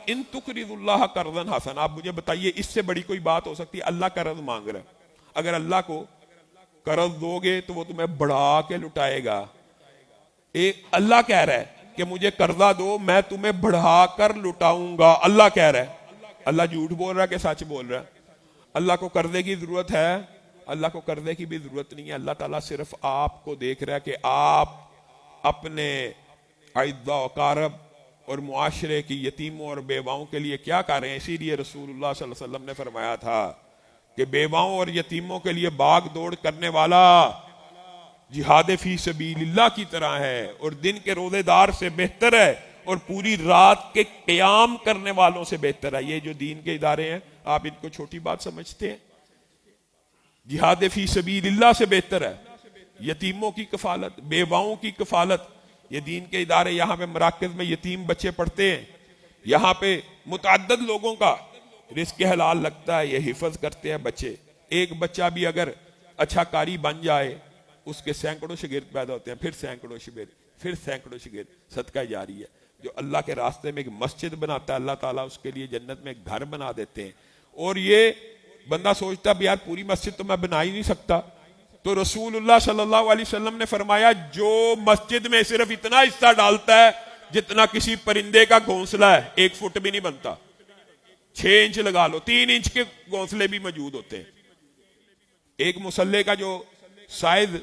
ان تقرضوا قرضا حسنا، آپ مجھے بتائیے اس سے بڑی کوئی بات ہو سکتی ہے؟ اللہ قرض مانگ رہا ہے، اگر اللہ کو قرض دو گے تو وہ تمہیں بڑھا کے لٹائے گا. ایک اللہ کہہ رہا ہے کہ مجھے قرضہ دو میں تمہیں بڑھا کر لٹاؤں گا. اللہ کہہ رہا ہے. اللہ جھوٹ بول رہا ہے کہ سچ بول رہا ہے؟ اللہ کو قرضے کی ضرورت ہے؟ اللہ کو قرضے کی بھی ضرورت نہیں ہے. اللہ تعالیٰ صرف آپ کو دیکھ رہا ہے کہ آپ اپنے اعزاء و اقارب اور معاشرے کی یتیموں اور بیواؤں کے لیے کیا کر رہے ہیں. اسی لیے رسول اللہ صلی اللہ علیہ وسلم نے فرمایا تھا کہ بیواؤں اور یتیموں کے لیے باغ دوڑ کرنے والا جہاد فی سبیل اللہ کی طرح ہے، اور دن کے روزے دار سے بہتر ہے، اور پوری رات کے قیام کرنے والوں سے بہتر ہے. یہ جو دین کے ادارے ہیں آپ ان کو چھوٹی بات سمجھتے ہیں؟ جہاد فی سبیل اللہ سے بہتر ہے. یتیموں کی کفالت، بیواؤں کی کفالت، یہ دین کے ادارے. یہاں پہ مراکز میں یتیم بچے پڑھتے ہیں، یہاں پہ متعدد لوگوں کا رزق حلال لگتا ہے، یہ حفظ کرتے ہیں بچے. ایک بچہ بھی اگر اچھا قاری بن جائے اس کے سینکڑوں شاگرد پیدا ہوتے ہیں، پھر سینکڑوں شاگرد، پھر سینکڑوں شاگرد. صدقہ جاری ہے. جو اللہ کے راستے میں ایک مسجد بناتا ہے اللہ تعالیٰ اس کے لیے جنت میں ایک گھر بنا دیتے ہیں. اور یہ بندہ سوچتا ہے یار پوری مسجد تو میں بنا ہی نہیں سکتا. تو رسول اللہ صلی اللہ علیہ وسلم نے فرمایا جو مسجد میں صرف اتنا حصہ ڈالتا ہے جتنا کسی پرندے کا گھونسلہ ہے، 1 فٹ بھی نہیں بنتا. 6 انچ لگا لو، 3 انچ کے گھونسلے بھی موجود ہوتے ہیں. ایک مسلح کا جو سائز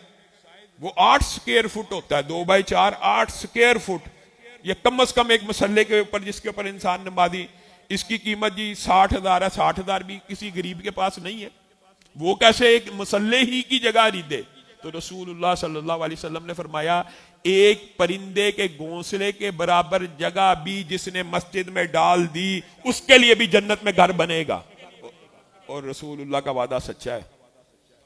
وہ 8 سکوائر فٹ ہوتا ہے، 2x4 8 سکوائر فٹ. یہ کم از کم ایک مسلح کے اوپر جس کے اوپر انسان نمازی، اس کی قیمت جی 60,000 ہے. 60,000 بھی کسی غریب کے پاس نہیں ہے. وہ کیسے ایک مسلح ہی کی جگہ خریدے؟ تو رسول اللہ صلی اللہ علیہ وسلم نے فرمایا ایک پرندے کے گھونسلے کے برابر جگہ بھی جس نے مسجد میں ڈال دی اس کے لیے بھی جنت میں گھر بنے گا. اور رسول اللہ کا وعدہ سچا ہے.